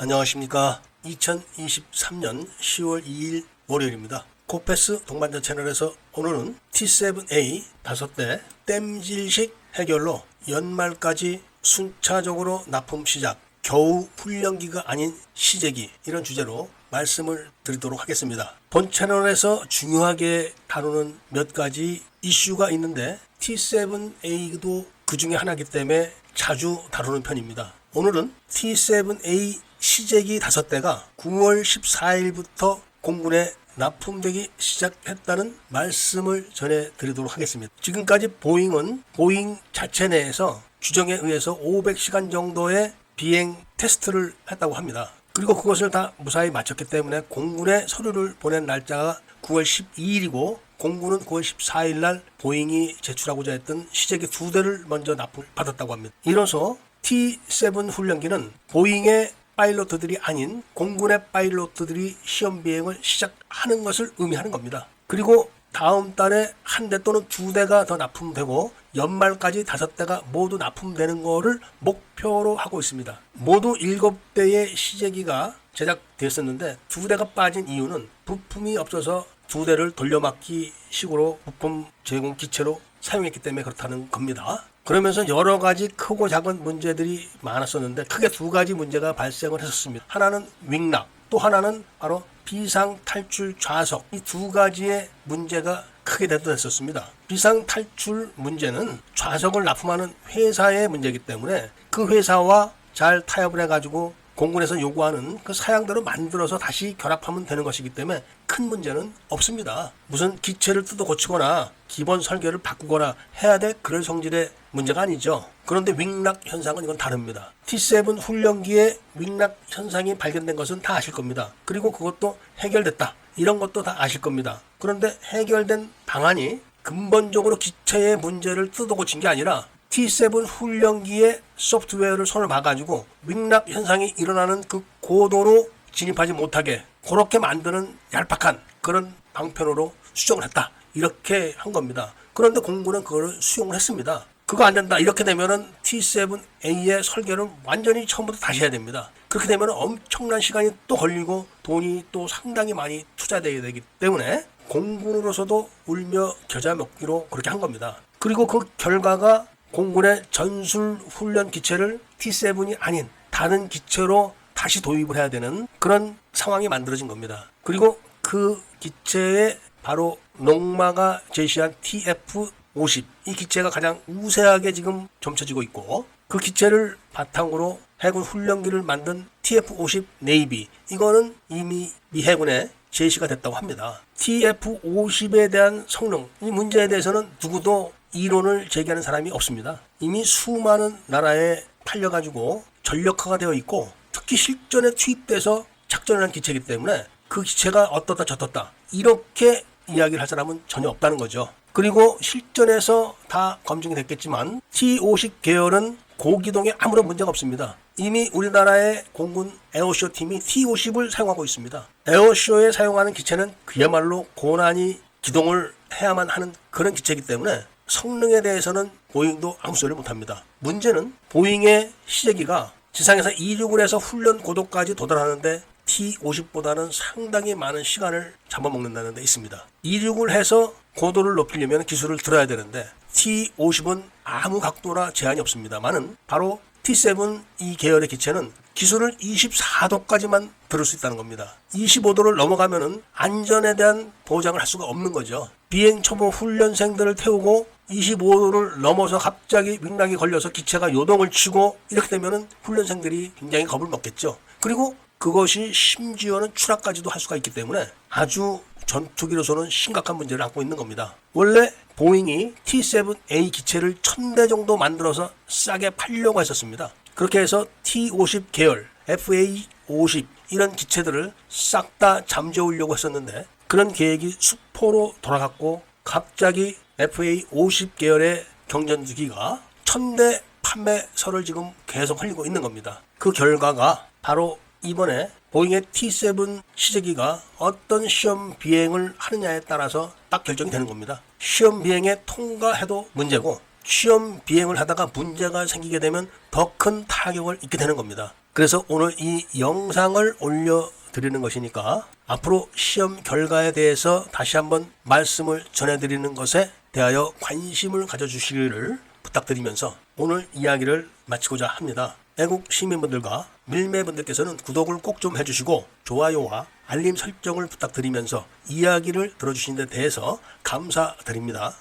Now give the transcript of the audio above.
안녕하십니까. 2023년 10월 2일 월요일입니다. 코페스 동반자 채널에서 오늘은 T7A 5대 땜질식 해결로 연말까지 순차적으로 납품 시작, 겨우 훈련기가 아닌 시제기, 이런 주제로 말씀을 드리도록 하겠습니다. 본 채널에서 중요하게 다루는 몇 가지 이슈가 있는데 T7A도 그 중에 하나이기 때문에 자주 다루는 편입니다. 오늘은 T7A 시제기 5대가 9월 14일부터 공군에 납품되기 시작했다는 말씀을 전해드리도록 하겠습니다. 지금까지 보잉은 보잉 자체 내에서 규정에 의해서 500시간 정도의 비행 테스트를 했다고 합니다. 그리고 그것을 다 무사히 마쳤기 때문에 공군에 서류를 보낸 날짜가 9월 12일이고 공군은 9월 14일 날 보잉이 제출하고자 했던 시제기 2대를 먼저 납품을 받았다고 합니다. 이로써 T7 훈련기는 보잉의 파일로트들이 아닌 공군의 파일로트들이 시험 비행을 시작하는 것을 의미하는 겁니다. 그리고 다음 달에 한 대 또는 2대가 더 납품되고 연말까지 5대가 모두 납품되는 것을 목표로 하고 있습니다. 모두 7대의 시제기가 제작됐었는데 2대가 빠진 이유는 부품이 없어서 2대를 돌려막기 식으로 부품 제공 기체로 사용했기 때문에 그렇다는 겁니다. 그러면서 여러 가지 크고 작은 문제들이 많았었는데 크게 2가지 문제가 발생을 했었습니다. 하나는 윙락, 또 하나는 바로 비상 탈출 좌석. 이 2가지의 문제가 크게 대두했었습니다. 비상 탈출 문제는 좌석을 납품하는 회사의 문제이기 때문에 그 회사와 잘 타협을 해가지고 공군에서 요구하는 그 사양대로 만들어서 다시 결합하면 되는 것이기 때문에 큰 문제는 없습니다. 무슨 기체를 뜯어 고치거나 기본 설계를 바꾸거나 해야 될 그런 성질의 문제가 아니죠. 그런데 윙락 현상은 이건 다릅니다. T7 훈련기에 윙락 현상이 발견된 것은 다 아실 겁니다. 그리고 그것도 해결됐다, 이런 것도 다 아실 겁니다. 그런데 해결된 방안이 근본적으로 기체의 문제를 뜯어 고친 게 아니라 T7 훈련기의 소프트웨어를 손을 봐가지고 윙락 현상이 일어나는 그 고도로 진입하지 못하게 그렇게 만드는 얄팍한 그런 방편으로 수정을 했다, 이렇게 한 겁니다. 그런데 공군은 그걸 수용을 했습니다. 그거 안 된다, 이렇게 되면은 T7A의 설계를 완전히 처음부터 다시 해야 됩니다. 그렇게 되면 엄청난 시간이 또 걸리고 돈이 또 상당히 많이 투자되어야 되기 때문에 공군으로서도 울며 겨자 먹기로 그렇게 한 겁니다. 그리고 그 결과가 공군의 전술 훈련 기체를 T7이 아닌 다른 기체로 다시 도입을 해야 되는 그런 상황이 만들어진 겁니다. 그리고 그 기체에 바로 농마가 제시한 TF-50, 이 기체가 가장 우세하게 지금 점쳐지고 있고, 그 기체를 바탕으로 해군 훈련기를 만든 TF-50 네이비, 이거는 이미 미 해군에 제시가 됐다고 합니다. TF-50에 대한 성능, 이 문제에 대해서는 누구도 이론을 제기하는 사람이 없습니다. 이미 수많은 나라에 팔려가지고 전력화가 되어 있고 특히 실전에 투입돼서 작전을 한 기체이기 때문에 그 기체가 어떻다 저떻다 이렇게 이야기를 할 사람은 전혀 없다는 거죠. 그리고 실전에서 다 검증이 됐겠지만 T50 계열은 고기동에 아무런 문제가 없습니다. 이미 우리나라의 공군 에어쇼 팀이 T50을 사용하고 있습니다. 에어쇼에 사용하는 기체는 그야말로 고난이 기동을 해야만 하는 그런 기체이기 때문에 성능에 대해서는 보잉도 아무 소리를 못합니다. 문제는 보잉의 시제기가 지상에서 이륙을 해서 훈련 고도까지 도달하는데 T50보다는 상당히 많은 시간을 잡아먹는다는 데 있습니다. 이륙을 해서 고도를 높이려면 기술을 들어야 되는데 T50은 아무 각도나 제한이 없습니다만은 바로 T7 이 계열의 기체는 기술을 24도까지만 들을 수 있다는 겁니다. 25도를 넘어가면은 안전에 대한 보장을 할 수가 없는 거죠. 비행 초보 훈련생들을 태우고 25도를 넘어서 갑자기 윙락이 걸려서 기체가 요동을 치고 이렇게 되면은 훈련생들이 굉장히 겁을 먹겠죠. 그리고 그것이 심지어는 추락까지도 할 수가 있기 때문에 아주 전투기로서는 심각한 문제를 안고 있는 겁니다. 원래 보잉이 T7A 기체를 1000대 정도 만들어서 싸게 팔려고 했었습니다. 그렇게 해서 T50 계열, FA50 이런 기체들을 싹 다 잠재우려고 했었는데 그런 계획이 수포로 돌아갔고 갑자기 FA50 계열의 경전투기가 1000대 판매설을 지금 계속 흘리고 있는 겁니다. 그 결과가 바로 이번에 보잉의 T7 시제기가 어떤 시험 비행을 하느냐에 따라서 딱 결정이 되는 겁니다. 시험 비행에 통과해도 문제고 시험 비행을 하다가 문제가 생기게 되면 더 큰 타격을 입게 되는 겁니다. 그래서 오늘 이 영상을 올려드리는 것이니까 앞으로 시험 결과에 대해서 다시 한번 말씀을 전해드리는 것에 대하여 관심을 가져주시기를 부탁드리면서 오늘 이야기를 마치고자 합니다. 애국 시민분들과 밀매분들께서는 구독을 꼭 좀 해주시고 좋아요와 알림 설정을 부탁드리면서 이야기를 들어주신 데 대해서 감사드립니다.